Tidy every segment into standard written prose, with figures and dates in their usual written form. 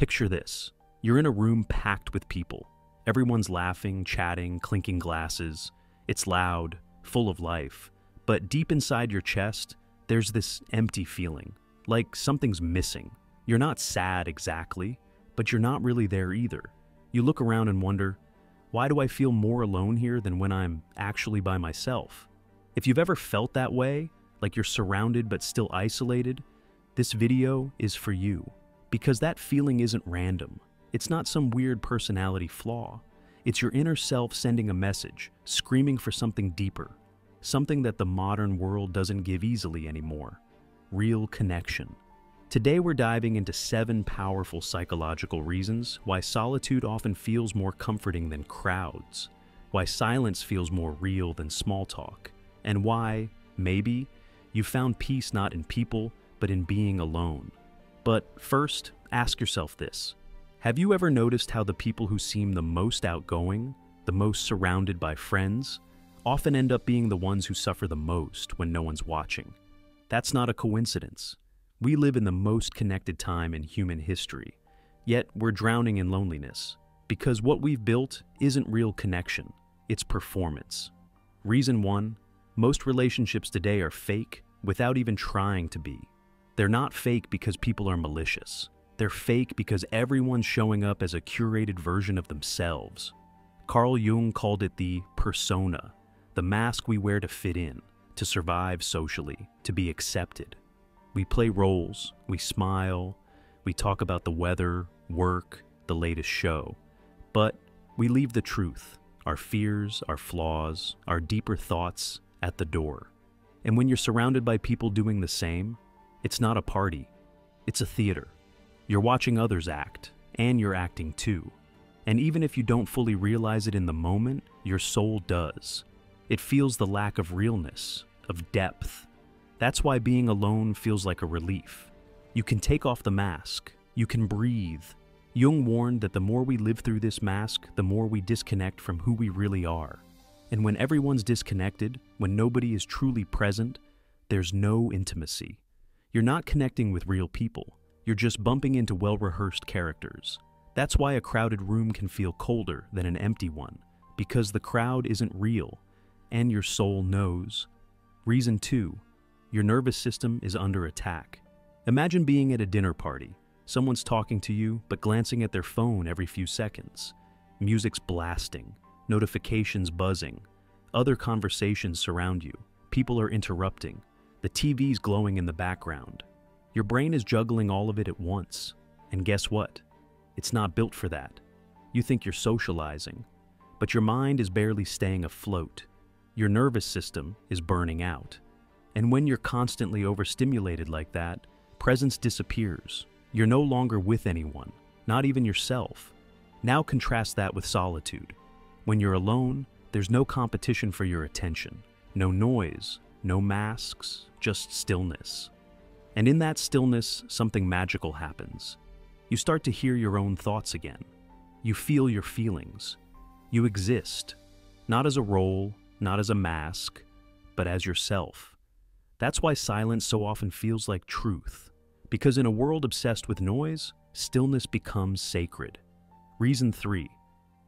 Picture this. You're in a room packed with people. Everyone's laughing, chatting, clinking glasses. It's loud, full of life. But deep inside your chest, there's this empty feeling, like something's missing. You're not sad exactly, but you're not really there either. You look around and wonder, why do I feel more alone here than when I'm actually by myself? If you've ever felt that way, like you're surrounded but still isolated, this video is for you. Because that feeling isn't random. It's not some weird personality flaw. It's your inner self sending a message, screaming for something deeper. Something that the modern world doesn't give easily anymore. Real connection. Today we're diving into 7 powerful psychological reasons why solitude often feels more comforting than crowds, why silence feels more real than small talk, and why, maybe, you found peace not in people, but in being alone. But first, ask yourself this. Have you ever noticed how the people who seem the most outgoing, the most surrounded by friends, often end up being the ones who suffer the most when no one's watching? That's not a coincidence. We live in the most connected time in human history, yet we're drowning in loneliness, because what we've built isn't real connection, it's performance. Reason 1, most relationships today are fake without even trying to be. They're not fake because people are malicious. They're fake because everyone's showing up as a curated version of themselves. Carl Jung called it the persona, the mask we wear to fit in, to survive socially, to be accepted. We play roles, we smile, we talk about the weather, work, the latest show. But we leave the truth, our fears, our flaws, our deeper thoughts at the door. And when you're surrounded by people doing the same, it's not a party, it's a theater. You're watching others act, and you're acting too. And even if you don't fully realize it in the moment, your soul does. It feels the lack of realness, of depth. That's why being alone feels like a relief. You can take off the mask. You can breathe. Jung warned that the more we live through this mask, the more we disconnect from who we really are. And when everyone's disconnected, when nobody is truly present, there's no intimacy. You're not connecting with real people. You're just bumping into well-rehearsed characters. That's why a crowded room can feel colder than an empty one, because the crowd isn't real, and your soul knows. Reason 2, your nervous system is under attack. Imagine being at a dinner party. Someone's talking to you, but glancing at their phone every few seconds. Music's blasting, notifications buzzing, other conversations surround you. People are interrupting. The TV's glowing in the background. Your brain is juggling all of it at once. And guess what? It's not built for that. You think you're socializing, but your mind is barely staying afloat. Your nervous system is burning out. And when you're constantly overstimulated like that, presence disappears. You're no longer with anyone, not even yourself. Now contrast that with solitude. When you're alone, there's no competition for your attention. No noise, no masks, just stillness. And in that stillness, something magical happens. You start to hear your own thoughts again. You feel your feelings. You exist, not as a role, not as a mask, but as yourself. That's why silence so often feels like truth. Because in a world obsessed with noise, stillness becomes sacred. Reason 3,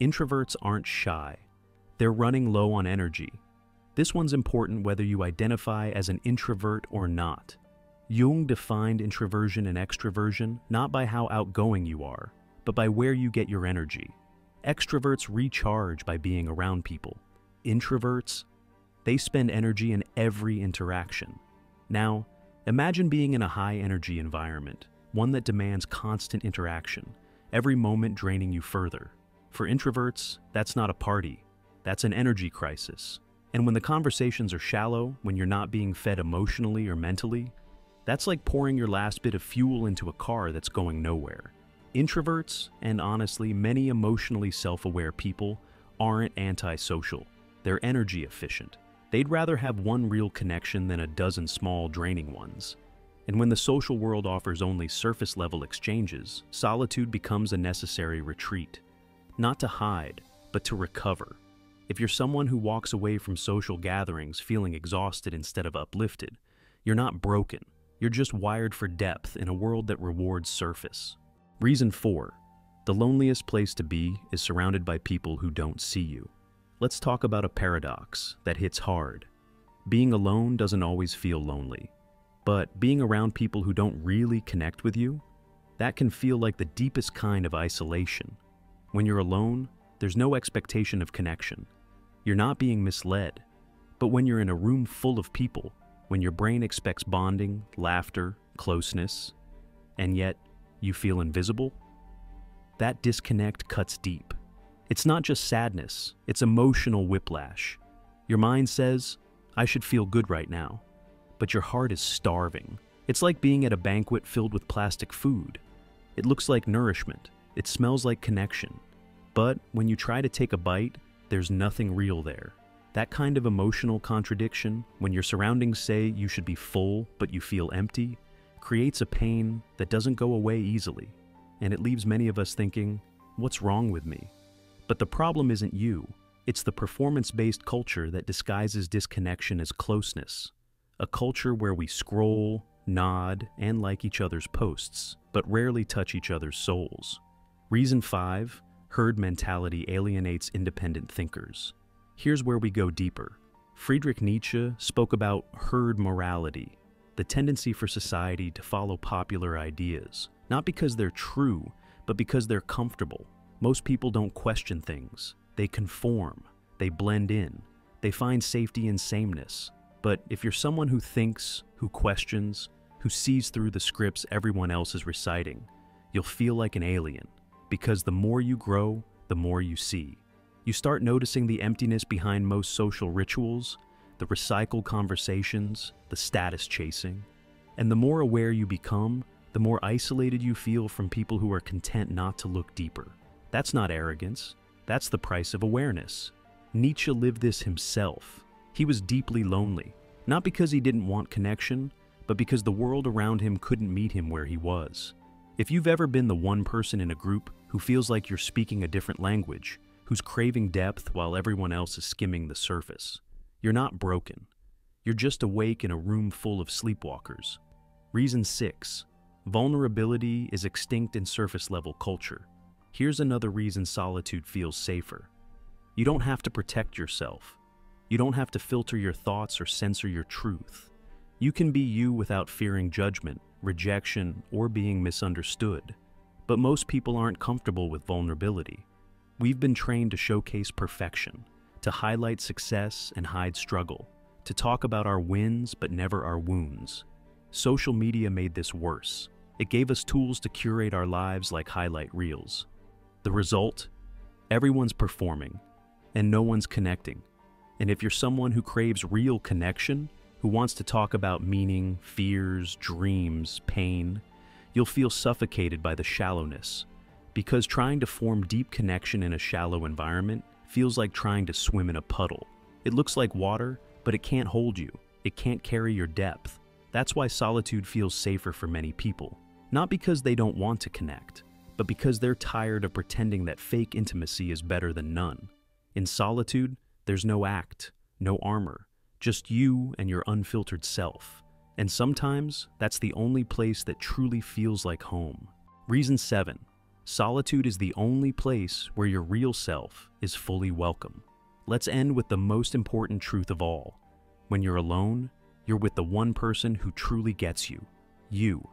introverts aren't shy. They're running low on energy. This one's important whether you identify as an introvert or not. Jung defined introversion and extroversion not by how outgoing you are, but by where you get your energy. Extroverts recharge by being around people. Introverts, they spend energy in every interaction. Now, imagine being in a high-energy environment, one that demands constant interaction, every moment draining you further. For introverts, that's not a party. That's an energy crisis. And when the conversations are shallow, when you're not being fed emotionally or mentally, that's like pouring your last bit of fuel into a car that's going nowhere. Introverts, and honestly, many emotionally self-aware people, aren't antisocial. They're energy efficient. They'd rather have one real connection than a dozen small, draining ones. And when the social world offers only surface-level exchanges, solitude becomes a necessary retreat. Not to hide, but to recover. If you're someone who walks away from social gatherings feeling exhausted instead of uplifted, you're not broken. You're just wired for depth in a world that rewards surface. Reason 4. The loneliest place to be is surrounded by people who don't see you. Let's talk about a paradox that hits hard. Being alone doesn't always feel lonely, but being around people who don't really connect with you, that can feel like the deepest kind of isolation. When you're alone, there's no expectation of connection. You're not being misled. But when you're in a room full of people, when your brain expects bonding, laughter, closeness, and yet you feel invisible, that disconnect cuts deep. It's not just sadness, it's emotional whiplash. Your mind says, I should feel good right now, but your heart is starving. It's like being at a banquet filled with plastic food. It looks like nourishment, it smells like connection, but when you try to take a bite, there's nothing real there. That kind of emotional contradiction, when your surroundings say you should be full but you feel empty, creates a pain that doesn't go away easily, and it leaves many of us thinking, what's wrong with me? But the problem isn't you, it's the performance-based culture that disguises disconnection as closeness. A culture where we scroll, nod, and like each other's posts, but rarely touch each other's souls. Reason 5, herd mentality alienates independent thinkers. Here's where we go deeper. Friedrich Nietzsche spoke about herd morality, the tendency for society to follow popular ideas, not because they're true, but because they're comfortable. Most people don't question things. They conform. They blend in. They find safety in sameness. But if you're someone who thinks, who questions, who sees through the scripts everyone else is reciting, you'll feel like an alien, because the more you grow, the more you see. You start noticing the emptiness behind most social rituals, the recycled conversations, the status chasing. And the more aware you become, the more isolated you feel from people who are content not to look deeper. That's not arrogance. That's the price of awareness. Nietzsche lived this himself. He was deeply lonely, not because he didn't want connection, but because the world around him couldn't meet him where he was. If you've ever been the one person in a group who feels like you're speaking a different language, who's craving depth while everyone else is skimming the surface, you're not broken. You're just awake in a room full of sleepwalkers. Reason 6. Vulnerability is extinct in surface-level culture. Here's another reason solitude feels safer. You don't have to protect yourself. You don't have to filter your thoughts or censor your truth. You can be you without fearing judgment, rejection, or being misunderstood. But most people aren't comfortable with vulnerability. We've been trained to showcase perfection, to highlight success and hide struggle, to talk about our wins but never our wounds. Social media made this worse. It gave us tools to curate our lives like highlight reels. The result? Everyone's performing, and no one's connecting. And if you're someone who craves real connection, who wants to talk about meaning, fears, dreams, pain, you'll feel suffocated by the shallowness. Because trying to form deep connection in a shallow environment feels like trying to swim in a puddle. It looks like water, but it can't hold you. It can't carry your depth. That's why solitude feels safer for many people. Not because they don't want to connect, but because they're tired of pretending that fake intimacy is better than none. In solitude, there's no act, no armor, just you and your unfiltered self. And sometimes, that's the only place that truly feels like home. Reason 7. Solitude is the only place where your real self is fully welcome. Let's end with the most important truth of all. When you're alone, you're with the one person who truly gets you. You.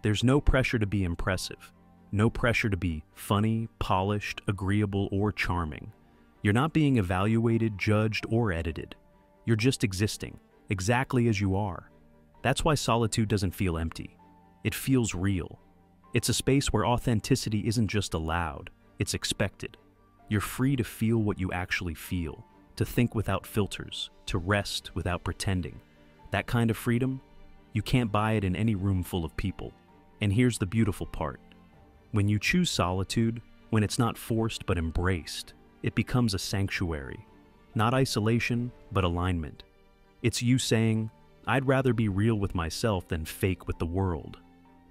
There's no pressure to be impressive. No pressure to be funny, polished, agreeable, or charming. You're not being evaluated, judged, or edited. You're just existing, exactly as you are. That's why solitude doesn't feel empty. It feels real. It's a space where authenticity isn't just allowed, it's expected. You're free to feel what you actually feel, to think without filters, to rest without pretending. That kind of freedom, you can't buy it in any room full of people. And here's the beautiful part. When you choose solitude, when it's not forced but embraced, it becomes a sanctuary. Not isolation, but alignment. It's you saying, I'd rather be real with myself than fake with the world.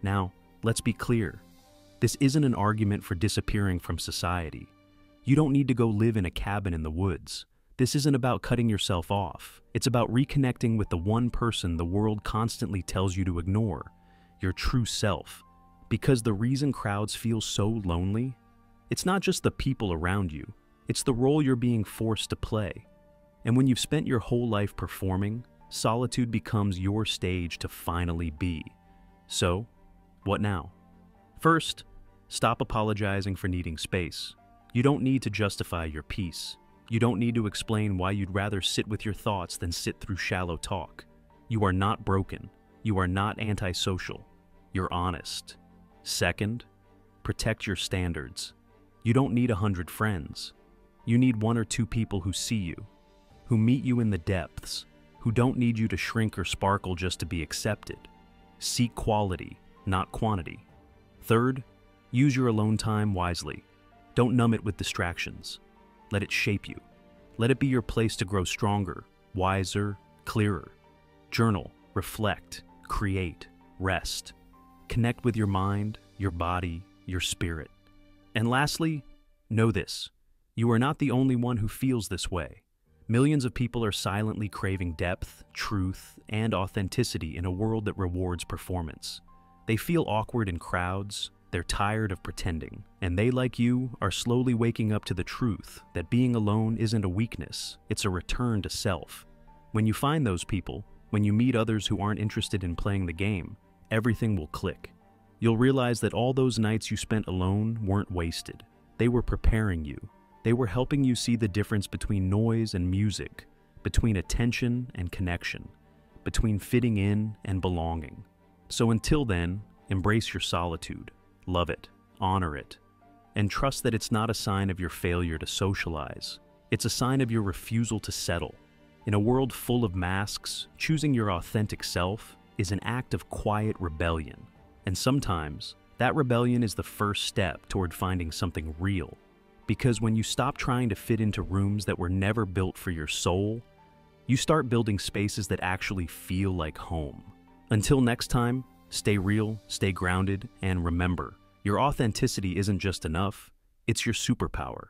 Now, let's be clear. This isn't an argument for disappearing from society. You don't need to go live in a cabin in the woods. This isn't about cutting yourself off. It's about reconnecting with the one person the world constantly tells you to ignore, your true self. Because the reason crowds feel so lonely, it's not just the people around you, it's the role you're being forced to play. And when you've spent your whole life performing, solitude becomes your stage to finally be. So, what now? First, stop apologizing for needing space. You don't need to justify your peace. You don't need to explain why you'd rather sit with your thoughts than sit through shallow talk. You are not broken. You are not antisocial. You're honest. Second, protect your standards. You don't need 100 friends. You need 1 or 2 people who see you, who meet you in the depths, who don't need you to shrink or sparkle just to be accepted. Seek quality, not quantity. Third, use your alone time wisely. Don't numb it with distractions. Let it shape you. Let it be your place to grow stronger, wiser, clearer. Journal, reflect, create, rest. Connect with your mind, your body, your spirit. And lastly, know this. You are not the only one who feels this way. Millions of people are silently craving depth, truth, and authenticity in a world that rewards performance. They feel awkward in crowds, they're tired of pretending, and they, like you, are slowly waking up to the truth that being alone isn't a weakness, it's a return to self. When you find those people, when you meet others who aren't interested in playing the game, everything will click. You'll realize that all those nights you spent alone weren't wasted. They were preparing you. They were helping you see the difference between noise and music, between attention and connection, between fitting in and belonging. So until then, embrace your solitude, love it, honor it, and trust that it's not a sign of your failure to socialize. It's a sign of your refusal to settle. In a world full of masks, choosing your authentic self is an act of quiet rebellion. And sometimes, that rebellion is the first step toward finding something real. Because when you stop trying to fit into rooms that were never built for your soul, you start building spaces that actually feel like home. Until next time, stay real, stay grounded, and remember, your authenticity isn't just enough, it's your superpower.